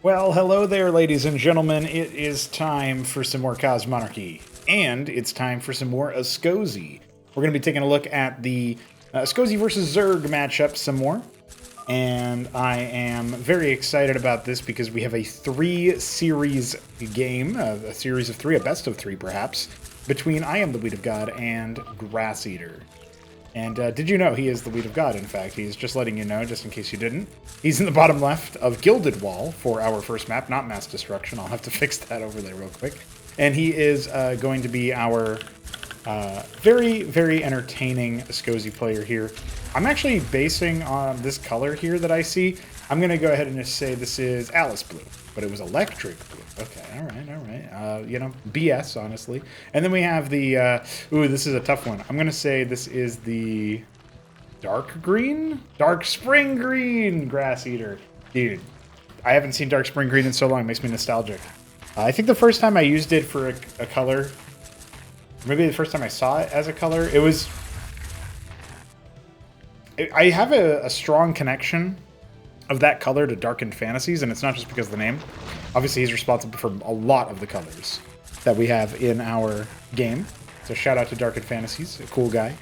Well, hello there, ladies and gentlemen. It is time for some more Cosmonarchy, and it's time for some more Ascozi. We're going to be taking a look at the Ascozi versus Zerg matchup some more, and I am very excited about this because we have a three-series game, a series of three, a best of three perhaps, between IAMtheWHEATofGOD and Grass Eater. And did you know he is the Wheat of God, in fact? He's just letting you know, just in case you didn't. He's in the bottom left of Gildedwall for our first map, not Mass Destruction. I'll have to fix that over there real quick. And he is going to be our very, very entertaining Ascozi player here. I'm actually basing on this color here that I see. I'm going to go ahead and just say this is Alice Blue, but it was electric blue. Okay, all right. You know, BS, honestly. And then we have the, ooh, this is a tough one. I'm going to say this is the dark green? Dark spring green Grass Eater. Dude, I haven't seen dark spring green in so long. It makes me nostalgic. I think the first time I used it for a color, maybe the first time I saw it as a color, it was... I have a strong connection of that color to Darkened Fantasies, and it's not just because of the name. Obviously, he's responsible for a lot of the colors that we have in our game. So shout out to Darkened Fantasies, a cool guy.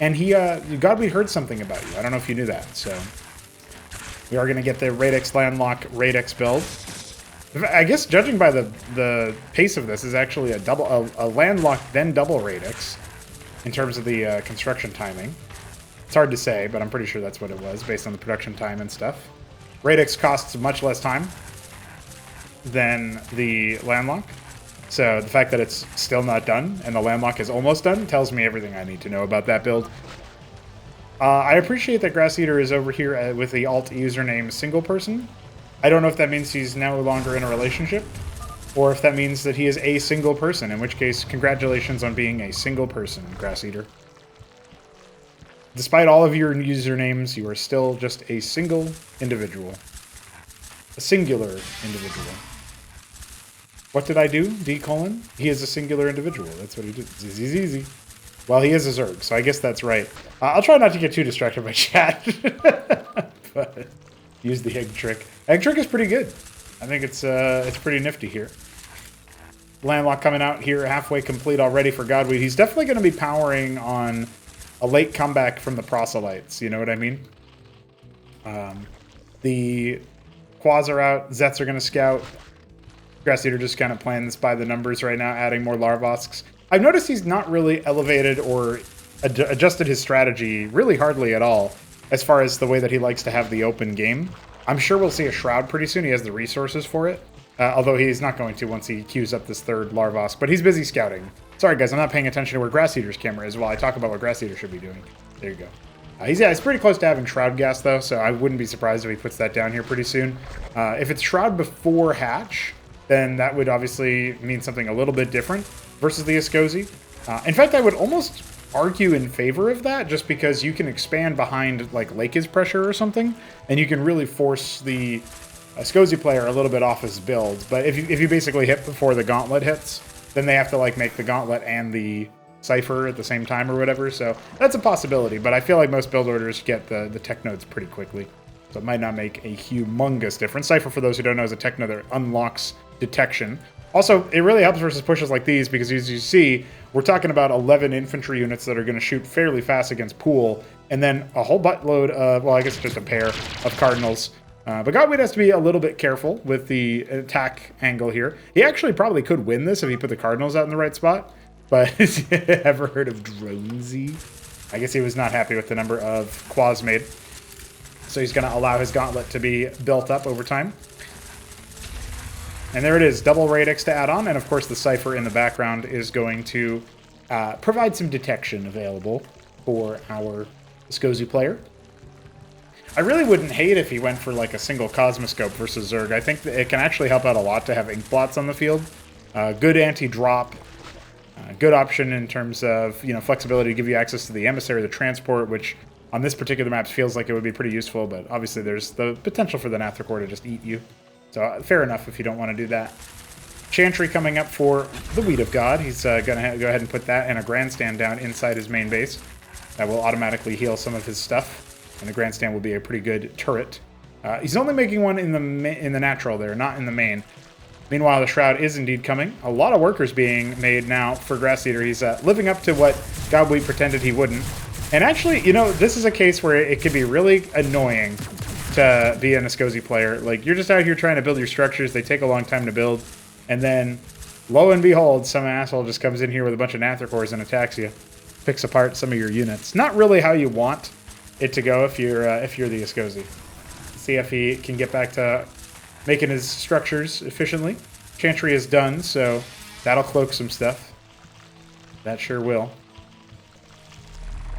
And he, God, we heard something about you. I don't know if you knew that. So we are going to get the Radix Landlock Radix build. I guess judging by the pace of this is actually a Landlock then double Radix in terms of the construction timing. It's hard to say, but I'm pretty sure that's what it was based on the production time and stuff. Radix costs much less time than the Landlock. So the fact that it's still not done and the Landlock is almost done tells me everything I need to know about that build. I appreciate that Grass Eater is over here with the alt username single person. I don't know if that means he's no longer in a relationship or if that means that he is a single person, in which case congratulations on being a single person, Grass Eater. Despite all of your usernames, you are still just a single individual. A singular individual. What did I do? D:? He is a singular individual. That's what he did. Easy. Well, he is a Zerg, so I guess that's right. I'll try not to get too distracted by chat. But use the egg trick. Egg trick is pretty good. I think it's pretty nifty here. Landlock coming out here halfway complete already for Godweed. He's definitely going to be powering on a late comeback from the proselytes, you know what I mean? The Quas are out, Zets are going to scout. Grass Eater just kind of playing this by the numbers right now, adding more Larvosks. I've noticed he's not really elevated or adjusted his strategy really hardly at all, as far as the way that he likes to have the open game. I'm sure we'll see a Shroud pretty soon. He has the resources for it, although he's not going to once he queues up this third Larvosk, but he's busy scouting. Sorry, guys, I'm not paying attention to where Grass Eater's camera is while I talk about what Grass Eater should be doing. There you go. He's pretty close to having Shroud Gas, though, so I wouldn't be surprised if he puts that down here pretty soon. If it's Shroud before Hatch, then that would obviously mean something a little bit different versus the Ascozi. In fact, I would almost argue in favor of that, just because you can expand behind, like, Lake's pressure or something, and you can really force the Ascozi player a little bit off his build. But if you basically hit before the Gauntlet hits, then they have to like make the Gauntlet and the Cypher at the same time or whatever. So that's a possibility, but I feel like most build orders get the tech nodes pretty quickly. So it might not make a humongous difference. Cypher, for those who don't know, is a tech node that unlocks detection. Also, it really helps versus pushes like these because, as you see, we're talking about 11 infantry units that are going to shoot fairly fast against Pool, and then a whole buttload of, well, I guess just a pair of Cardinals. But Godweed has to be a little bit careful with the attack angle here. He actually probably could win this if he put the Cardinals out in the right spot. But ever heard of Dronesy? I guess he was not happy with the number of Quas made. So he's going to allow his Gauntlet to be built up over time. And there it is, double Radix to add on. And of course the Cypher in the background is going to provide some detection available for our Ascozi player. I really wouldn't hate if he went for like a single Cosmoscope versus Zerg. I think that it can actually help out a lot to have ink blots on the field. Good anti-drop, good option in terms of, you know, flexibility to give you access to the Emissary, the Transport, which on this particular map feels like it would be pretty useful, but obviously there's the potential for the Nathracor to just eat you. So fair enough if you don't want to do that. Chantry coming up for the Wheat of God. He's going to go ahead and put that in a grandstand down inside his main base. That will automatically heal some of his stuff. And the grandstand will be a pretty good turret. He's only making one in the natural there, not in the main. Meanwhile, the Shroud is indeed coming. A lot of workers being made now for Grass Eater. He's living up to what Godweed pretended he wouldn't. And actually, you know, this is a case where it can be really annoying to be an Escosi player. Like, you're just out here trying to build your structures. They take a long time to build. And then, lo and behold, some asshole just comes in here with a bunch of Nathricors and attacks you. Picks apart some of your units. Not really how you want it to go if you're the Escosi. See if he can get back to making his structures efficiently. Chantry is done, so that'll cloak some stuff. That sure will.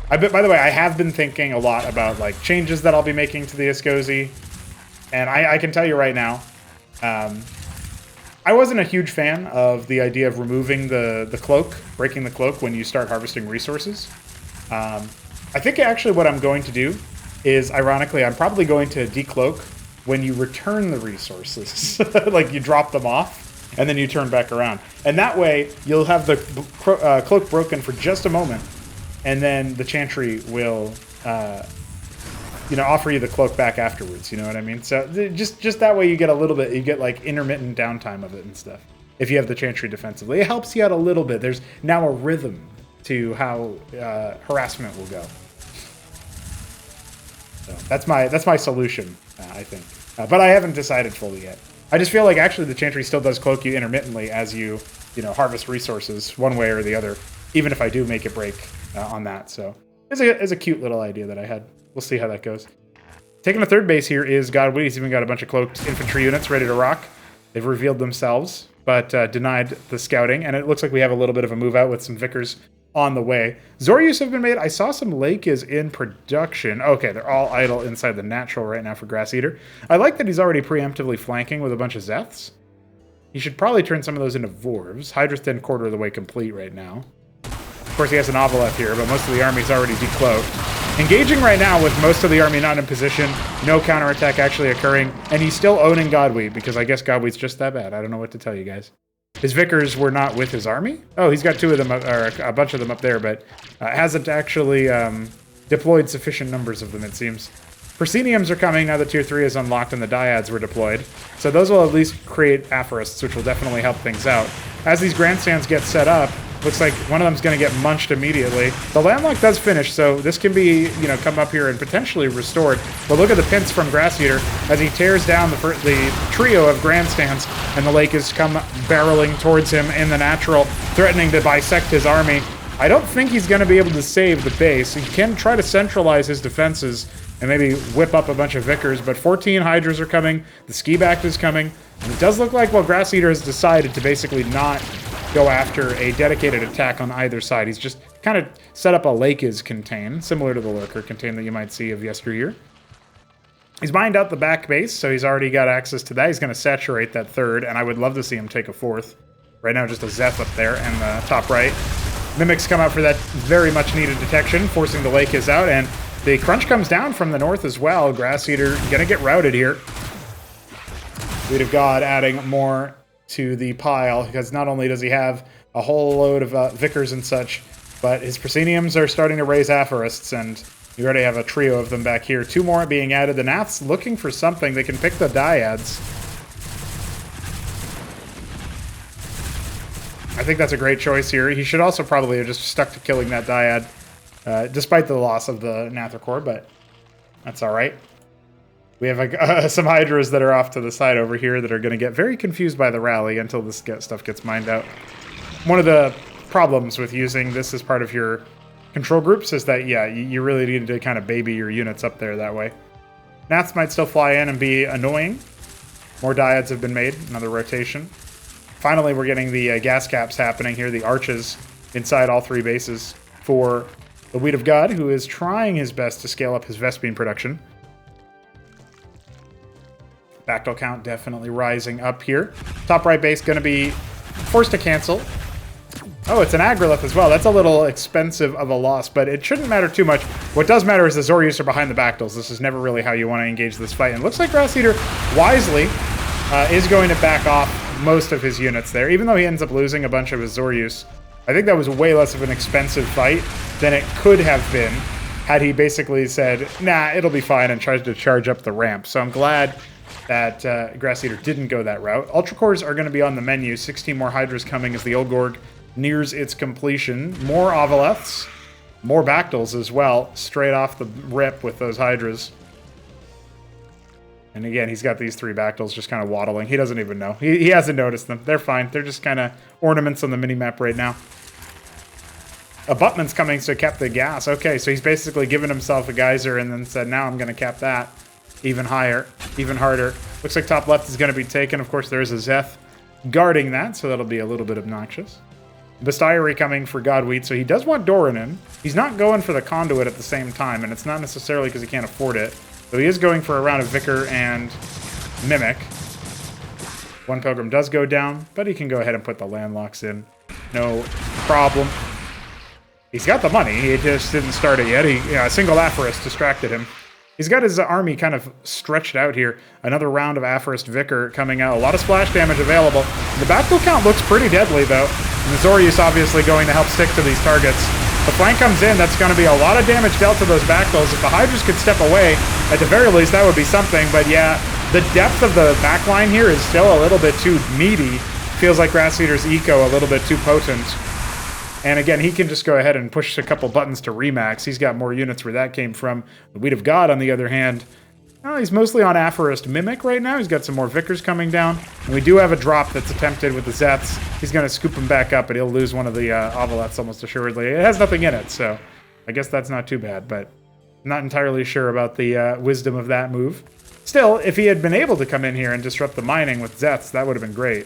By the way, I have been thinking a lot about like changes that I'll be making to the Escosi, and I can tell you right now, I wasn't a huge fan of the idea of removing the cloak, breaking the cloak when you start harvesting resources. I think actually what I'm going to do is, ironically, I'm probably going to decloak when you return the resources. Like, you drop them off, and then you turn back around. And that way, you'll have the cloak broken for just a moment, and then the Chantry will, you know, offer you the cloak back afterwards, you know what I mean? So, just that way you get a little bit, you get, like, intermittent downtime of it and stuff. If you have the Chantry defensively. It helps you out a little bit. There's now a rhythm to how harassment will go. So that's my solution, I think. But I haven't decided fully yet. I just feel like actually the Chantry still does cloak you intermittently as you know, harvest resources one way or the other, even if I do make it break on that. So it's a cute little idea that I had. We'll see how that goes. Taking a third base here is Godweed. He's even got a bunch of cloaked infantry units ready to rock. They've revealed themselves, but denied the scouting, and it looks like we have a little bit of a move out with some Vicars on the way. Zoryus have been made. I saw some Lake is in production. Okay, they're all idle inside the natural right now for Grass Eater. I like that he's already preemptively flanking with a bunch of Zeths. He should probably turn some of those into Vorvs. Hydra's 10 quarter of the way complete right now. Of course, he has an Ovaleth here, but most of the army's already decloaked. Engaging right now with most of the army not in position, no counterattack actually occurring, and he's still owning Godweed, because I guess Godweed's just that bad. I don't know what to tell you guys. His Vicars were not with his army? Oh, he's got two of them, or a bunch of them up there, but hasn't actually deployed sufficient numbers of them, it seems. Prosceniums are coming now that Tier 3 is unlocked and the Dyads were deployed. So those will at least create Aphorists, which will definitely help things out. As these grandstands get set up, looks like one of them's going to get munched immediately. The landlock does finish, so this can be, you know, come up here and potentially restored. But look at the pints from Grass Eater as he tears down the trio of grandstands, and the Lake has come barreling towards him in the natural, threatening to bisect his army. I don't think he's going to be able to save the base. He can try to centralize his defenses and maybe whip up a bunch of Vicars, but 14 Hydras are coming, the Ski Bact is coming, and it does look like, well, Grass Eater has decided to basically not go after a dedicated attack on either side. He's just kind of set up a Lake is contain, similar to the Lurker contain that you might see of yesteryear. He's mined out the back base, so he's already got access to that. He's going to saturate that third, and I would love to see him take a fourth. Right now, just a Zeth up there in the top right. Mimics come out for that very much needed detection, forcing the Lake is out, and the crunch comes down from the north as well. Grass Eater gonna get routed here. Wheat of God adding more to the pile, because not only does he have a whole load of Vicars and such, but his Prosceniums are starting to raise Aphorists, and you already have a trio of them back here. Two more being added. The Nath's looking for something. They can pick the Dyads. I think that's a great choice here. He should also probably have just stuck to killing that Dyad, despite the loss of the Nathricor, but that's all right. We have some Hydras that are off to the side over here that are going to get very confused by the rally until this stuff gets mined out. One of the problems with using this as part of your control groups is that, yeah, you really need to kind of baby your units up there that way. Naths might still fly in and be annoying. More Dyads have been made, another rotation. Finally, we're getting the gas caps happening here, the arches inside all three bases for the Wheat of God, who is trying his best to scale up his Vespene production. Bactal count definitely rising up here. Top right base going to be forced to cancel. Oh, it's an Agrolith as well. That's a little expensive of a loss, but it shouldn't matter too much. What does matter is the Zoryus are behind the Bactals. This is never really how you want to engage this fight. And it looks like Grass Eater wisely is going to back off most of his units there, even though he ends up losing a bunch of his Zoryus. I think that was way less of an expensive fight than it could have been. had he basically said, nah, it'll be fine, and tried to charge up the ramp. So I'm glad that Grass Eater didn't go that route. Ultra Cores are going to be on the menu. 16 more Hydras coming as the Olgorg nears its completion. More Ovoleths, more Bactals as well, straight off the rip with those Hydras. And again, he's got these 3 Bactals just kind of waddling. He doesn't even know. He hasn't noticed them. They're fine. They're just kind of ornaments on the minimap right now. Abutment's coming to cap the gas. Okay, so he's basically given himself a geyser and then said, now I'm going to cap that even higher, even harder. Looks like top left is going to be taken. Of course, there is a Zeth guarding that, so that'll be a little bit obnoxious. Bestiary coming for Godwheat, so he does want Doran in. He's not going for the Conduit at the same time, and it's not necessarily because he can't afford it. So he is going for a round of Vicar and Mimic. One Pilgrim does go down, but he can go ahead and put the landlocks in. No problem. He's got the money, he just didn't start it yet. A single Aphorist distracted him. He's got his army kind of stretched out here. Another round of Aphorist Vicar coming out. A lot of splash damage available. The Bactal count looks pretty deadly, though. Azorius obviously going to help stick to these targets. The flank comes in, that's going to be a lot of damage dealt to those Bactals. If the Hydras could step away, at the very least, that would be something. But yeah, the depth of the backline here is still a little bit too meaty. Feels like Grass Eater's eco a little bit too potent. And again, he can just go ahead and push a couple buttons to remax. He's got more units where that came from. The Wheat of God, on the other hand, he's mostly on Aphorist Mimic right now. He's got some more Vicars coming down. And we do have a drop that's attempted with the Zeths. He's going to scoop him back up, but he'll lose one of the Ovoleths almost assuredly. It has nothing in it, so I guess that's not too bad. But I'm not entirely sure about the wisdom of that move. Still, if he had been able to come in here and disrupt the mining with Zeths, that would have been great.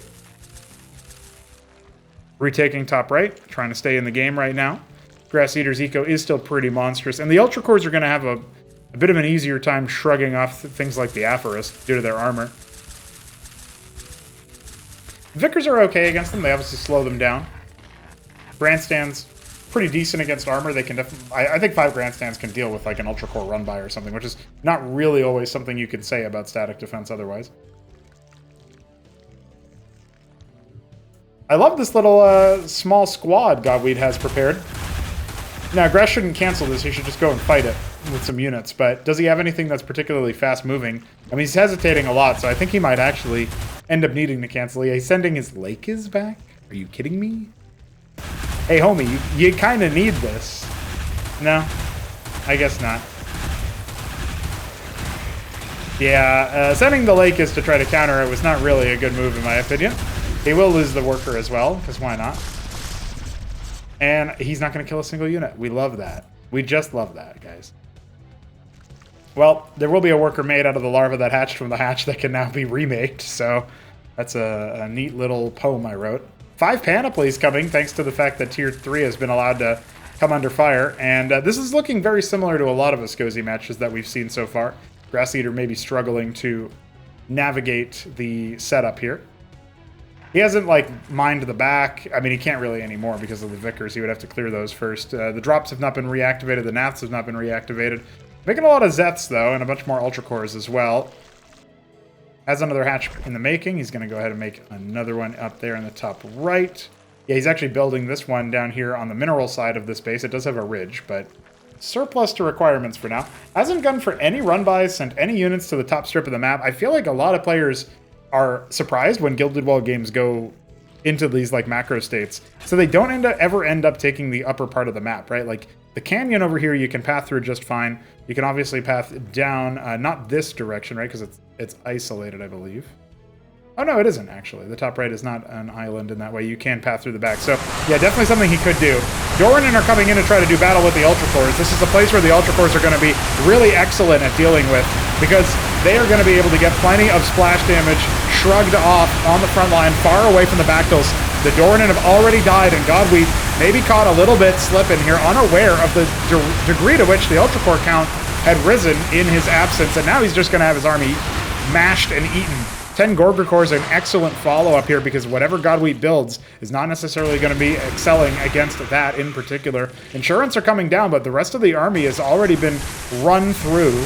Retaking top right, trying to stay in the game right now. Grass Eater's eco is still pretty monstrous, and the Ultra Cores are going to have a bit of an easier time shrugging off things like the Aphorist due to their armor. Vicars are okay against them. They obviously slow them down. Grandstands, pretty decent against armor. They can definitely, I think 5 Grandstands can deal with like an Ultra Core run by or something, which is not really always something you could say about static defense otherwise. I love this little small squad Godweed has prepared. Now, Grass shouldn't cancel this. He should just go and fight it with some units. But does he have anything that's particularly fast-moving? I mean, he's hesitating a lot, so I think he might actually end up needing to cancel. He's sending his Lakes back? Are you kidding me? Hey, homie, you kind of need this. No? I guess not. Yeah, sending the Lakes to try to counter it was not really a good move, in my opinion. He will lose the worker as well, because why not? And he's not going to kill a single unit. We love that. We just love that, guys. Well, there will be a worker made out of the larva that hatched from the hatch that can now be remade, so that's a neat little poem I wrote. 5 Panoplies coming, thanks to the fact that Tier 3 has been allowed to come under fire, and this is looking very similar to a lot of Viscosi matches that we've seen so far. Grass Eater may be struggling to navigate the setup here. He hasn't, like, mined the back. I mean, he can't really anymore because of the Vicars. He would have to clear those first. The drops have not been reactivated. The Naths have not been reactivated. Making a lot of Zeths, though, and a bunch more Ultra Cores as well. Has another hatch in the making. He's going to go ahead and make another one up there in the top right. Yeah, he's actually building this one down here on the mineral side of this base. It does have a ridge, but surplus to requirements for now. Hasn't gone for any run-bys, sent any units to the top strip of the map. I feel like a lot of players are surprised when Gildedwall games go into these like macro states. So they don't ever end up taking the upper part of the map, right? Like the canyon over here, you can path through just fine. You can obviously path down, not this direction, right? Because it's isolated, I believe. Oh, no, it isn't, actually. The top right is not an island in that way. You can path through the back. So, yeah, definitely something he could do. Doranin are coming in to try to do battle with the Ultra Cores. This is a place where the Ultra Cores are going to be really excellent at dealing with, because they are going to be able to get plenty of splash damage shrugged off on the front line, far away from the Bactals. The Doranin have already died, and Godweed maybe caught a little bit slipping here, unaware of the degree to which the Ultra Core count had risen in his absence, and now he's just going to have his army mashed and eaten. 10 Gorger Cores are an excellent follow-up here because whatever Godweed builds is not necessarily going to be excelling against that in particular. Insurance are coming down, but the rest of the army has already been run through.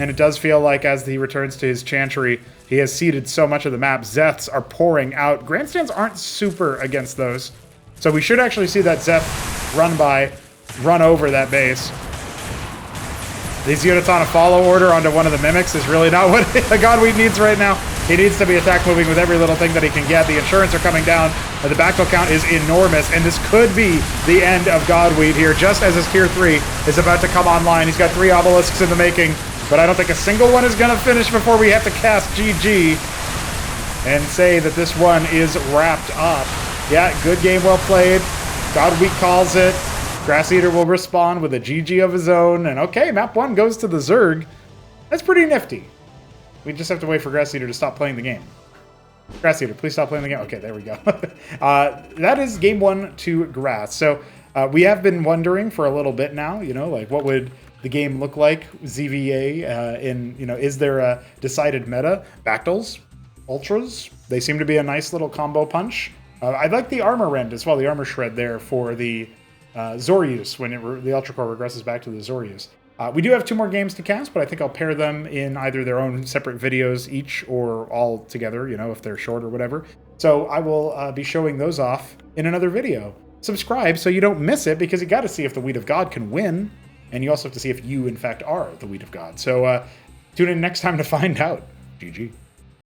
And it does feel like as he returns to his Chantry, he has ceded so much of the map. Zeths are pouring out. Grandstands aren't super against those. So we should actually see that Zeth run by run over that base. These units on a follow order onto one of the mimics is really not what a Godweed needs right now. He needs to be attack moving with every little thing that he can get. The insurance are coming down. The Bactal count is enormous, and this could be the end of Godweed here, just as his tier 3 is about to come online. He's got 3 obelisks in the making, but I don't think a single one is going to finish before we have to cast GG and say that this one is wrapped up. Yeah, good game, well played. Godweed calls it. Grass Eater will respond with a GG of his own, and okay, map 1 goes to the Zerg. That's pretty nifty. We just have to wait for Grass Eater to stop playing the game. Grass Eater, please stop playing the game. Okay, there we go. That is game 1 to Grass. So we have been wondering for a little bit now, you know, like what would the game look like, ZVA, is there a decided meta? Bactals, Ultras, they seem to be a nice little combo punch. I like the armor rend as well, the armor shred there for the Zorius when the Ultra Core regresses back to the Zorius. We do have 2 more games to cast, but I think I'll pair them in either their own separate videos each or all together, you know, if they're short or whatever. So I will be showing those off in another video. Subscribe so you don't miss it, because you got to see if the Wheat of God can win, and you also have to see if you, in fact, are the Wheat of God. So tune in next time to find out. GG.